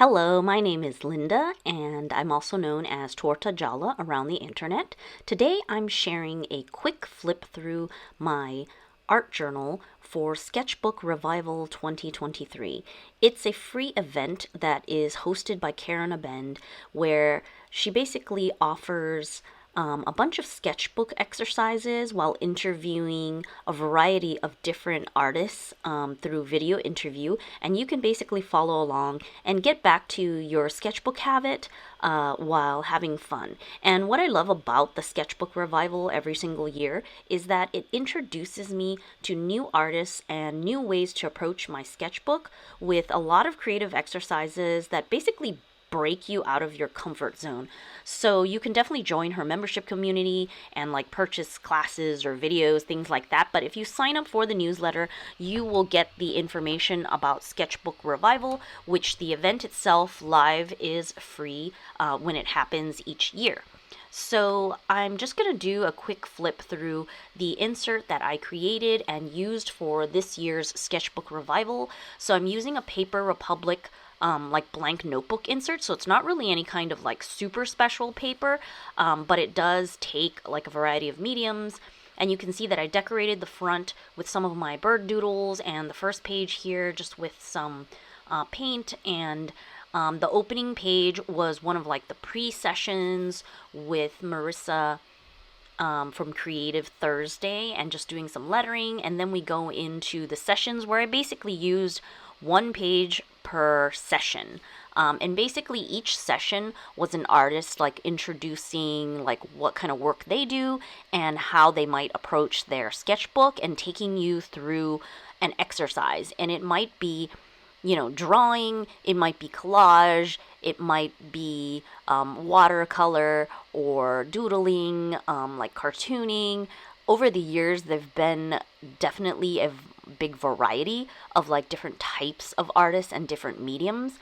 Hello, my name is Linda, and I'm also known as Tortagialla around the internet. Today I'm sharing a quick flip through my art journal for Sketchbook Revival 2023. It's a free event that is hosted by Karen Abend, where she basically offers a bunch of sketchbook exercises while interviewing a variety of different artists through video interview. And you can basically follow along and get back to your sketchbook habit while having fun. And what I love about the Sketchbook Revival every single year is that it introduces me to new artists and new ways to approach my sketchbook with a lot of creative exercises that basically break you out of your comfort zone. So you can definitely join her membership community and like purchase classes or videos, things like that. But if you sign up for the newsletter, you will get the information about Sketchbook Revival, which the event itself live is free when it happens each year. So I'm just going to do a quick flip through the insert that I created and used for this year's Sketchbook Revival. So I'm using a Paper Republic like blank notebook insert, so it's not really any kind of like super special paper, but it does take like a variety of mediums. And you can see that I decorated the front with some of my bird doodles and the first page here just with some paint. And the opening page was one of like the pre-sessions with Marissa from Creative Thursday and just doing some lettering. And then we go into the sessions where I basically used one page per session. And basically each session was an artist like introducing like what kind of work they do and how they might approach their sketchbook and taking you through an exercise. And it might be, drawing, it might be collage, it might be watercolor or doodling, like cartooning. Over the years, there've been definitely a big variety of like different types of artists and different mediums.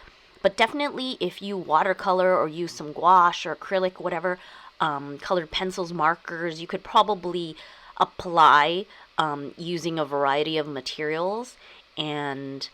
But definitely if you watercolor or use some gouache or acrylic, whatever, colored pencils, markers, you could probably apply using a variety of materials and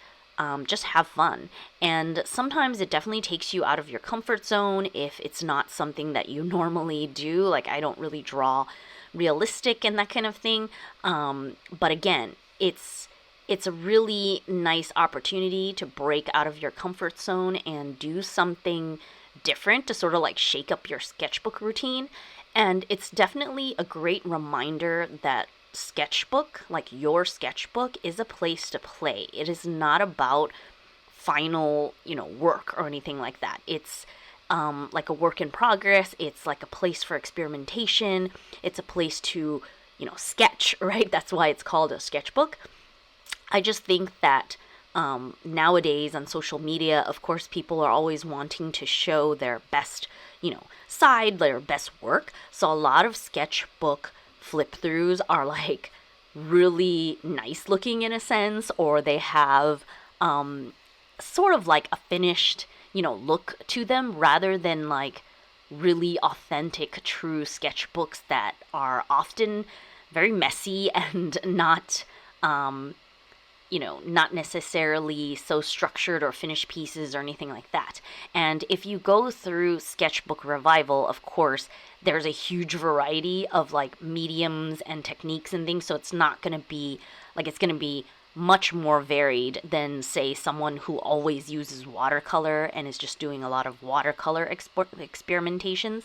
just have fun. And sometimes it definitely takes you out of your comfort zone if it's not something that you normally do. Like I don't really draw realistic and that kind of thing. But again, it's a really nice opportunity to break out of your comfort zone and do something different to sort of like shake up your sketchbook routine. And it's definitely a great reminder that sketchbook, like your sketchbook, is a place to play. It is not about final, work or anything like that. It's like a work in progress. It's like a place for experimentation. It's a place to, sketch, right? That's why it's called a sketchbook. I just think that nowadays on social media, of course, people are always wanting to show their best, side, their best work. So a lot of sketchbook flip throughs are like really nice looking in a sense, or they have sort of like a finished, look to them rather than like really authentic, true sketchbooks that are often very messy and not not necessarily so structured or finished pieces or anything like that. And if you go through Sketchbook Revival, of course, there's a huge variety of like mediums and techniques and things. So it's not going to be like, it's going to be much more varied than, say, someone who always uses watercolor and is just doing a lot of watercolor experimentations.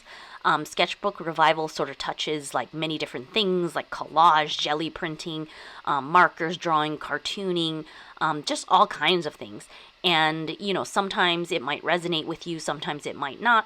Sketchbook Revival sort of touches like many different things like collage, jelly printing, markers, drawing, cartooning, just all kinds of things. And, sometimes it might resonate with you, sometimes it might not.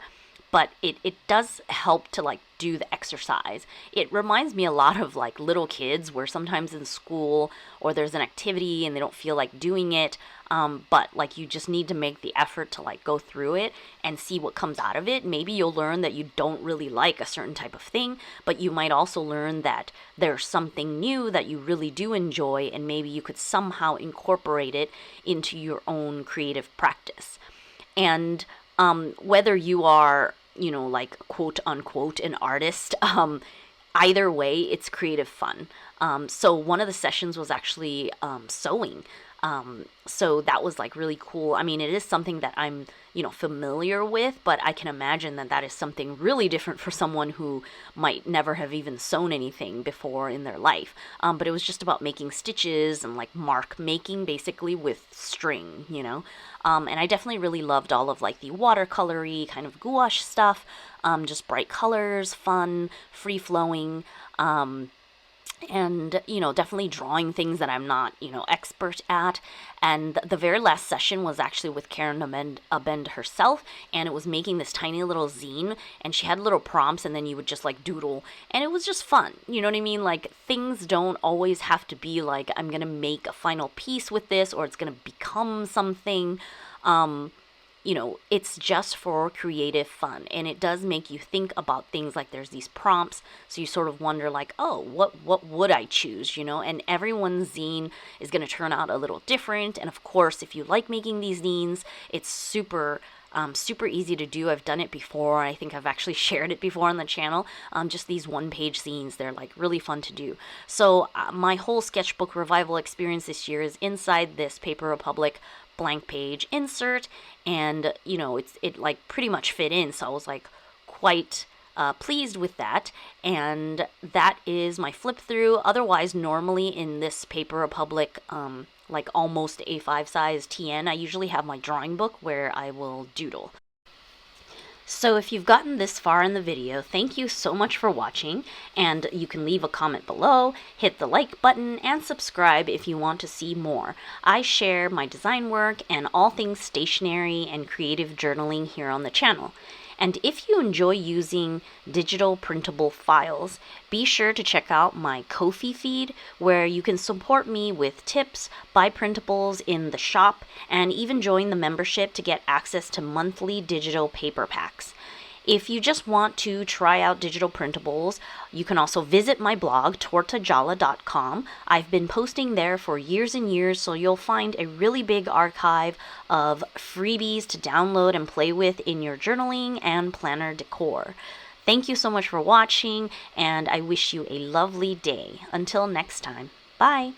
But it does help to like do the exercise. It reminds me a lot of like little kids where sometimes in school or there's an activity and they don't feel like doing it. But like you just need to make the effort to like go through it and see what comes out of it. Maybe you'll learn that you don't really like a certain type of thing, but you might also learn that there's something new that you really do enjoy, and maybe you could somehow incorporate it into your own creative practice. And whether you are like quote unquote an artist, either way, it's creative fun. So one of the sessions was actually sewing. So that was like really cool. I mean, it is something that I'm, familiar with, but I can imagine that that is something really different for someone who might never have even sewn anything before in their life. But it was just about making stitches and like mark making basically with string. And I definitely really loved all of like the watercolory kind of gouache stuff, just bright colors, fun, free flowing. And definitely drawing things that I'm not expert at. And the very last session was actually with Karen Abend herself, and it was making this tiny little zine, and she had little prompts, and then you would just like doodle, and it was just fun. You know what I mean? Like, things don't always have to be like, I'm gonna make a final piece with this, or it's gonna become something. It's just for creative fun, and it does make you think about things. Like, there's these prompts, so you sort of wonder like, oh, what would I choose, and everyone's zine is going to turn out a little different. And of course, if you like making these zines, it's super easy to do. I've done it before. I think I've actually shared it before on the channel. Just these one-page zines, they're like really fun to do. So my whole sketchbook revival experience this year is inside this Paper Republic blank page insert, and it like pretty much fit in, so I was like quite pleased with that. And that is my flip through. Otherwise, normally in this Paper Republic like almost A5 size TN, I usually have my drawing book where I will doodle. So if you've gotten this far in the video, thank you so much for watching, and you can leave a comment below, hit the like button, and subscribe if you want to see more. I share my design work and all things stationery and creative journaling here on the channel. And if you enjoy using digital printable files, be sure to check out my Ko-fi feed, where you can support me with tips, buy printables in the shop, and even join the membership to get access to monthly digital paper packs. If you just want to try out digital printables, you can also visit my blog, tortagialla.com. I've been posting there for years and years, so you'll find a really big archive of freebies to download and play with in your journaling and planner decor. Thank you so much for watching, and I wish you a lovely day. Until next time, bye!